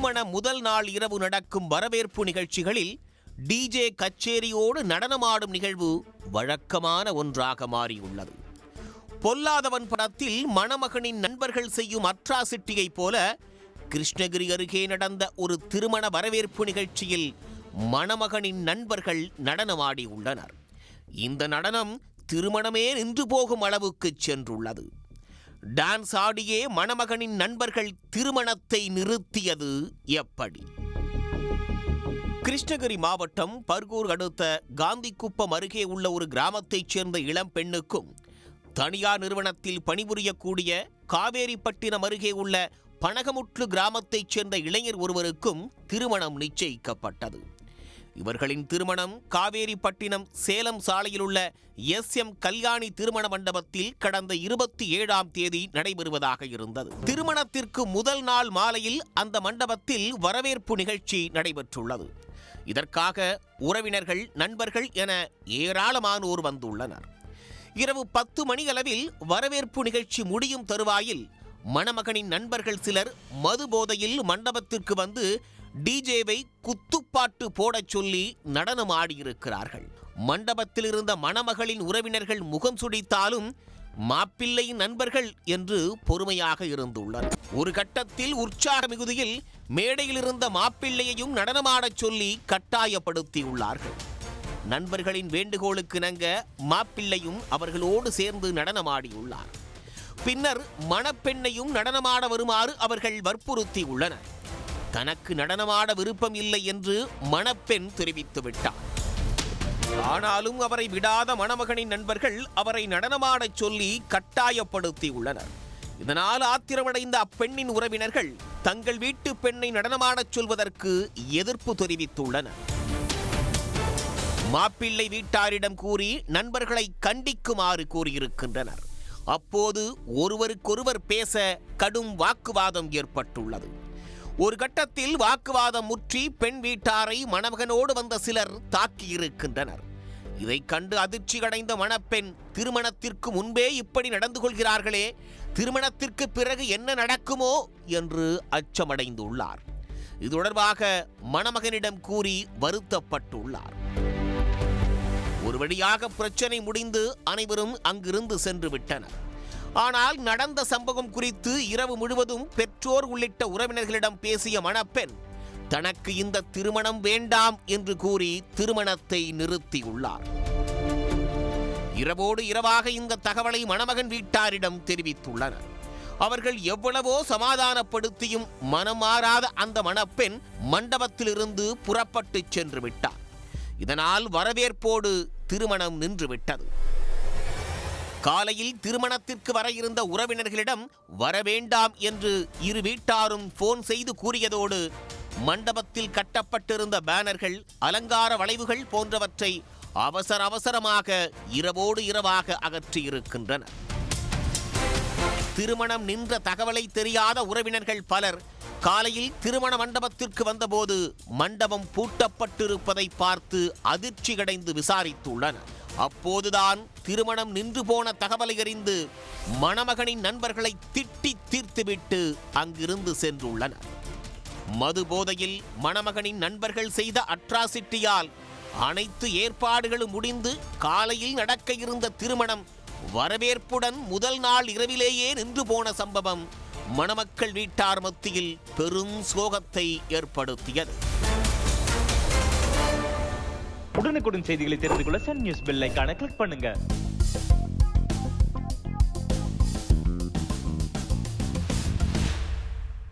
திருமண முதல் நாள் இரவு நடக்கும் வரவேற்பு நிகழ்ச்சிகளில் டிஜே கச்சேரியோடு நடனமாடும் நிகழ்வு வழக்கமான ஒன்றாக மாறியுள்ளது. பொல்லாதவன் படத்தில் மணமகனின் நண்பர்கள் செய்யும் அட்ராசிட்டியை போல கிருஷ்ணகிரி அருகே நடந்த ஒரு திருமண வரவேற்பு நிகழ்ச்சியில் மணமகனின் நண்பர்கள் நடனமாடியுள்ளனர். இந்த நடனம் திருமணமே நின்று போகும் அளவுக்கு சென்றுள்ளது. டான்ஸ் ஆடியே மணமகனின் நண்பர்கள் திருமணத்தை நிறுத்தியது எப்படி? கிருஷ்ணகிரி மாவட்டம் பர்கூர் அடுத்த காந்திக்குப்பம் அருகே உள்ள ஒரு கிராமத்தைச் சேர்ந்த இளம் பெண்ணுக்கும் தனியார் நிறுவனத்தில் பணிபுரியக்கூடிய காவேரிப்பட்டினம் அருகே உள்ள பனகமுட்லு கிராமத்தைச் சேர்ந்த இளைஞர் ஒருவருக்கும் திருமணம் நிச்சயிக்கப்பட்டது. இவர்களின் திருமணம் காவேரிப்பட்டினம் சேலம் சாலையில் உள்ள SM கல்யாணி திருமண மண்டபத்தில் கடந்த 27ஆம் தேதி நடைபெறுவதாக இருந்தது. திருமணத்திற்கு முதல் நாள் மாலையில் அந்த மண்டபத்தில் வரவேற்பு நிகழ்ச்சி நடைபெற்றுள்ளது. இதற்காக உறவினர்கள், நண்பர்கள் என ஏராளமானோர் வந்துள்ளனர். இரவு 10 மணியளவில் வரவேற்பு நிகழ்ச்சி முடியும் தருவாயில் மணமகனின் நண்பர்கள் சிலர் மது போதையில் மண்டபத்திற்கு வந்து டிஜேவை குத்துப்பாட்டு போடச் சொல்லி நடனம் ஆடியிருக்கிறார்கள். மண்டபத்தில் இருந்த மணமகளின் உறவினர்கள் முகம் சுடித்தாலும் மாப்பிள்ளையின் நண்பர்கள் என்று பொறுமையாக இருந்துள்ளனர். ஒரு கட்டத்தில் உற்சாக மிகுதியில் மேடையில் இருந்த மாப்பிள்ளையையும் நடனமாடச் சொல்லி கட்டாயப்படுத்தியுள்ளார்கள். நண்பர்களின் வேண்டுகோளுக்கு இணங்க மாப்பிள்ளையும் அவர்களோடு சேர்ந்து நடனமாடியுள்ளார். பின்னர் மணப்பெண்ணையும் நடனமாட வருமாறு அவர்கள் வற்புறுத்தியுள்ளனர். தனக்கு நடனமாட விருப்பம் இல்லை என்று மணப்பெண் தெரிவித்துவிட்டார். ஆனாலும் அவரை விடாத மணமகனின் நண்பர்கள் அவரை நடனமாடச் சொல்லி கட்டாயப்படுத்தியுள்ளனர். இதனால் ஆத்திரமடைந்த அப்பெண்ணின் உறவினர்கள் தங்கள் வீட்டு பெண்ணை நடனமாடச் சொல்வதற்கு எதிர்ப்பு தெரிவித்துள்ளனர். மாப்பிள்ளை வீட்டாரிடம் கூறி நண்பர்களை கண்டிக்குமாறு கூறியிருக்கின்றனர். அப்போது ஒருவருக்கொருவர் பேச கடும் வாக்குவாதம் ஏற்பட்டுள்ளது. ஒரு கட்டத்தில் வாக்குவாதம் முற்றி பெண் வீட்டாரை மணமகனோடு வந்த சிலர் தாக்கியிருக்கின்றனர். இதை கண்டு அதிர்ச்சி அடைந்த மணப்பெண், திருமணத்திற்கு முன்பே இப்படி நடந்து கொள்கிறார்களே, திருமணத்திற்கு பிறகு என்ன நடக்குமோ என்று அச்சமடைந்துள்ளார். இது தொடர்பாக மணமகனிடம் கூறி வருத்தப்பட்டுள்ளார். ஒரு வழியாக பிரச்சனை முடிந்து அனைவரும் அங்கிருந்து சென்று விட்டனர். ஆனால் நடந்த சம்பவம் குறித்து இரவு முழுவதும் பெற்றோர் உள்ளிட்ட உறவினர்களிடம் பேசிய மணப்பெண் தனக்கு இந்த திருமணம் வேண்டாம் என்று கூறி திருமணத்தை நிறுத்தியுள்ளார். இரவோடு இரவாக இந்த தகவலை மணமகன் வீட்டாரிடம் தெரிவித்துள்ளனர். அவர்கள் எவ்வளவோ சமாதானப்படுத்தியும் மனம் மாறாத அந்த மணப்பெண் மண்டபத்திலிருந்து புறப்பட்டு சென்று விட்டார். இதனால் வரவேற்போடு திருமணம் நின்றுவிட்டது. காலையில் திருமணத்திற்கு வர இருந்த உறவினர்களிடம் வரவேண்டாம் என்று இரு வீட்டாரும் போன் செய்து கூறியதோடு மண்டபத்தில் கட்டப்பட்டிருந்த பேனர்கள், அலங்கார வளைவுகள் போன்றவற்றை அவசரமாக இரவோடு இரவாக அகற்றியிருக்கின்றனர். திருமணம் நின்ற தகவலை தெரியாத உறவினர்கள் பலர் காலையில் திருமண மண்டபத்திற்கு வந்தபோது மண்டபம் பூட்டப்பட்டிருப்பதை பார்த்து அதிர்ச்சியடைந்து விசாரித்துள்ளனர். அப்போதுதான் திருமணம் நின்று போன தகவலை அறிந்து மணமகனின் நண்பர்களை திட்டி தீர்த்துவிட்டு அங்கிருந்து சென்றுள்ளனர். மது போதையில் மணமகனின் நண்பர்கள் செய்த அட்ராசிட்டியால் அனைத்து ஏற்பாடுகளும் முடிந்து காலையில் நடக்க இருந்த திருமணம் வரவேற்புடன் முதல் நாள் இரவிலேயே நின்று போன சம்பவம் மணமக்கள் வீட்டார் மத்தியில் பெரும் சோகத்தை ஏற்படுத்தியது. உடனுக்குடன் செய்திகளை தெரிந்து கொள்ள சன் நியூஸ் பெல் ஐகானை கிளிக் பண்ணுங்க.